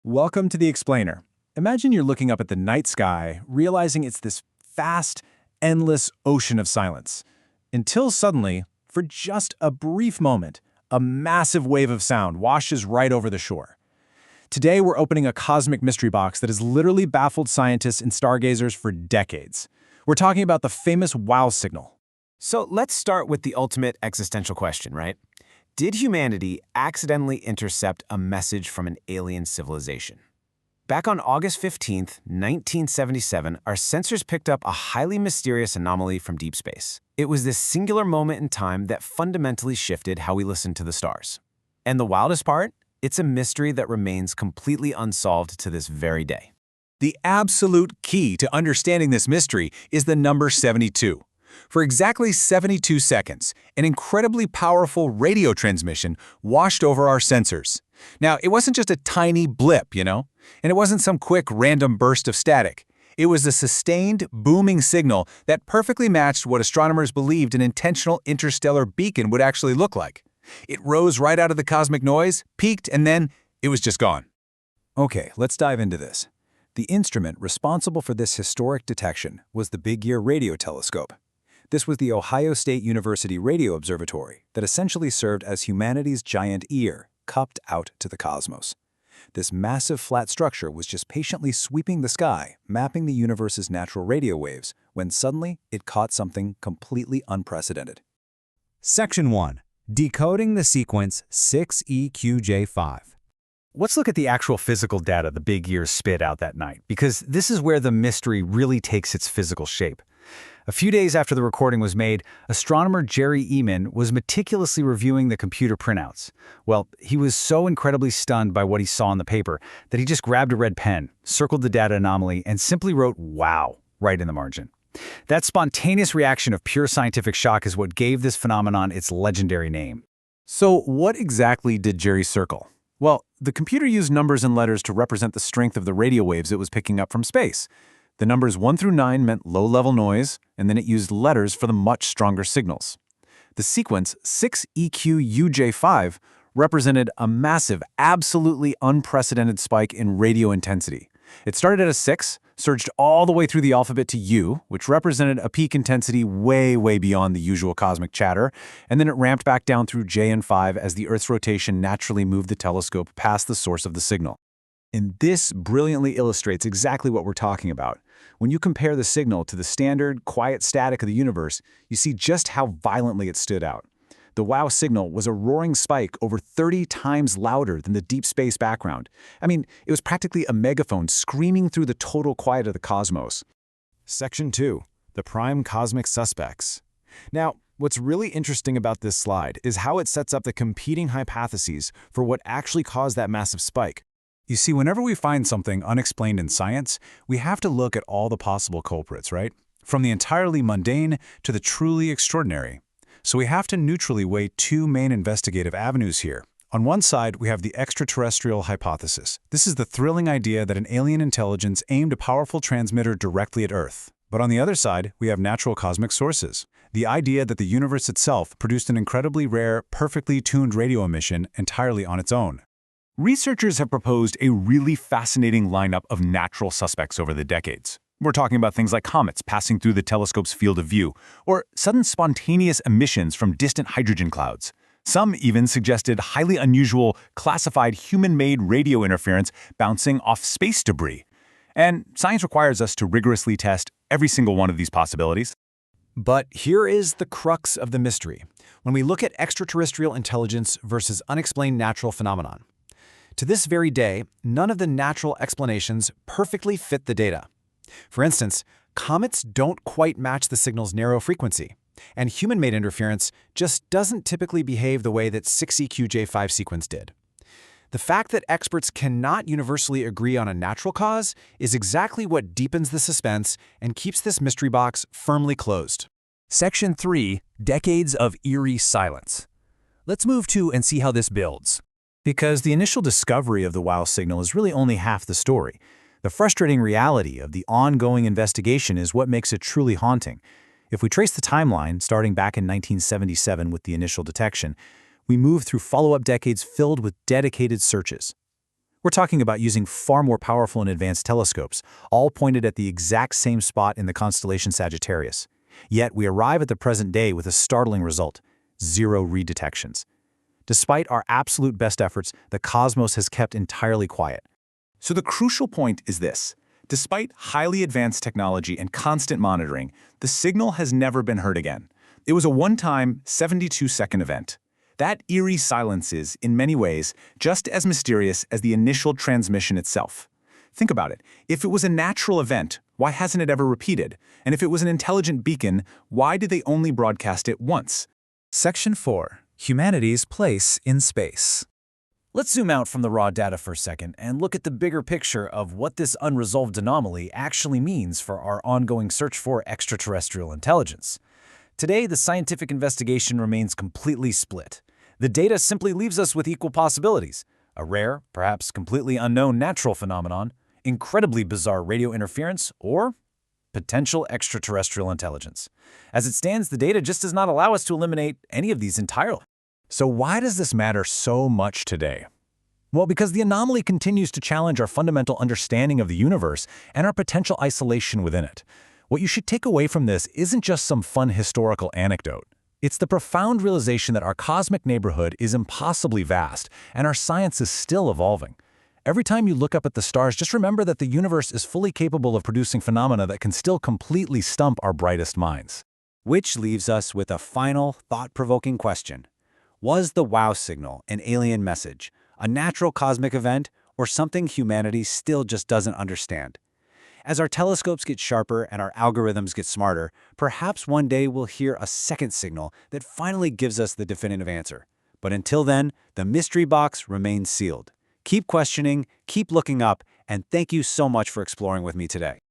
Welcome to the Explainer. Imagine you're looking up at the night sky, realizing it's this vast, endless ocean of silence. Until suddenly, for just a brief moment, a massive wave of sound washes right over the shore. Today, we're opening a cosmic mystery box that has literally baffled scientists and stargazers for decades. We're talking about the famous wow signal. So let's start with the ultimate existential question, right? Did humanity accidentally intercept a message from an alien civilization? Back on August 15th, 1977, our sensors picked up a highly mysterious anomaly from deep space. It was this singular moment in time that fundamentally shifted how we listen to the stars. And the wildest part? It's a mystery that remains completely unsolved to this very day. The absolute key to understanding this mystery is the number 72. For exactly 72 seconds, an incredibly powerful radio transmission washed over our sensors. Now, it wasn't just a tiny blip, and it wasn't some quick random burst of static. It was a sustained, booming signal that perfectly matched what astronomers believed an intentional interstellar beacon would actually look like. It rose right out of the cosmic noise, peaked, and then it was just gone. Okay, let's dive into this. The instrument responsible for this historic detection was the Big Ear Radio Telescope. This was the Ohio State University Radio Observatory that essentially served as humanity's giant ear, cupped out to the cosmos. This massive flat structure was just patiently sweeping the sky, mapping the universe's natural radio waves, when suddenly it caught something completely unprecedented. Section 1. Decoding the sequence 6EQJ5. Let's look at the actual physical data the Big Ear spit out that night, because this is where the mystery really takes its physical shape. A few days after the recording was made, astronomer Jerry Eman was meticulously reviewing the computer printouts. Well, he was so incredibly stunned by what he saw on the paper that he just grabbed a red pen, circled the data anomaly, and simply wrote "wow" right in the margin. That spontaneous reaction of pure scientific shock is what gave this phenomenon its legendary name. So what exactly did Jerry circle? Well, the computer used numbers and letters to represent the strength of the radio waves it was picking up from space. The numbers 1 through 9 meant low-level noise, and then it used letters for the much stronger signals. The sequence 6EQUJ5 represented a massive, absolutely unprecedented spike in radio intensity. It started at a 6, surged all the way through the alphabet to U, which represented a peak intensity way, way beyond the usual cosmic chatter, and then it ramped back down through J and 5 as the Earth's rotation naturally moved the telescope past the source of the signal. And this brilliantly illustrates exactly what we're talking about. When you compare the signal to the standard, quiet static of the universe, you see just how violently it stood out. The wow signal was a roaring spike over 30 times louder than the deep space background. I mean, it was practically a megaphone screaming through the total quiet of the cosmos. Section 2. The prime cosmic suspects. Now, what's really interesting about this slide is how it sets up the competing hypotheses for what actually caused that massive spike. You see, whenever we find something unexplained in science, we have to look at all the possible culprits, right? From the entirely mundane to the truly extraordinary. So we have to neutrally weigh two main investigative avenues here. On one side, we have the extraterrestrial hypothesis. This is the thrilling idea that an alien intelligence aimed a powerful transmitter directly at Earth. But on the other side, we have natural cosmic sources. The idea that the universe itself produced an incredibly rare, perfectly tuned radio emission entirely on its own. Researchers have proposed a really fascinating lineup of natural suspects over the decades. We're talking about things like comets passing through the telescope's field of view, or sudden spontaneous emissions from distant hydrogen clouds. Some even suggested highly unusual, classified human-made radio interference bouncing off space debris. And science requires us to rigorously test every single one of these possibilities. But here is the crux of the mystery, when we look at extraterrestrial intelligence versus unexplained natural phenomenon. To this very day, none of the natural explanations perfectly fit the data. For instance, comets don't quite match the signal's narrow frequency, and human-made interference just doesn't typically behave the way that 6EQJ5 sequence did. The fact that experts cannot universally agree on a natural cause is exactly what deepens the suspense and keeps this mystery box firmly closed. Section 3. Decades of Eerie Silence. Let's move to and see how this builds. Because the initial discovery of the wow signal is really only half the story. The frustrating reality of the ongoing investigation is what makes it truly haunting. If we trace the timeline, starting back in 1977 with the initial detection, we move through follow-up decades filled with dedicated searches. We're talking about using far more powerful and advanced telescopes, all pointed at the exact same spot in the constellation Sagittarius. Yet we arrive at the present day with a startling result: 0 redetections. Despite our absolute best efforts, the cosmos has kept entirely quiet. So the crucial point is this: despite highly advanced technology and constant monitoring, the signal has never been heard again. It was a one-time, 72-second event. That eerie silence is, in many ways, just as mysterious as the initial transmission itself. Think about it. If it was a natural event, why hasn't it ever repeated? And if it was an intelligent beacon, why did they only broadcast it once? Section 4. Humanity's place in space. Let's zoom out from the raw data for a second and look at the bigger picture of what this unresolved anomaly actually means for our ongoing search for extraterrestrial intelligence. Today, the scientific investigation remains completely split. The data simply leaves us with equal possibilities: a rare, perhaps completely unknown natural phenomenon, incredibly bizarre radio interference, or potential extraterrestrial intelligence. As it stands, the data just does not allow us to eliminate any of these entirely. So why does this matter so much today? Well, because the anomaly continues to challenge our fundamental understanding of the universe and our potential isolation within it. What you should take away from this isn't just some fun historical anecdote. It's the profound realization that our cosmic neighborhood is impossibly vast, and our science is still evolving. Every time you look up at the stars, just remember that the universe is fully capable of producing phenomena that can still completely stump our brightest minds. Which leaves us with a final, thought-provoking question. Was the WOW signal an alien message, a natural cosmic event, or something humanity still just doesn't understand? As our telescopes get sharper and our algorithms get smarter, perhaps one day we'll hear a second signal that finally gives us the definitive answer. But until then, the mystery box remains sealed. Keep questioning, keep looking up, and thank you so much for exploring with me today.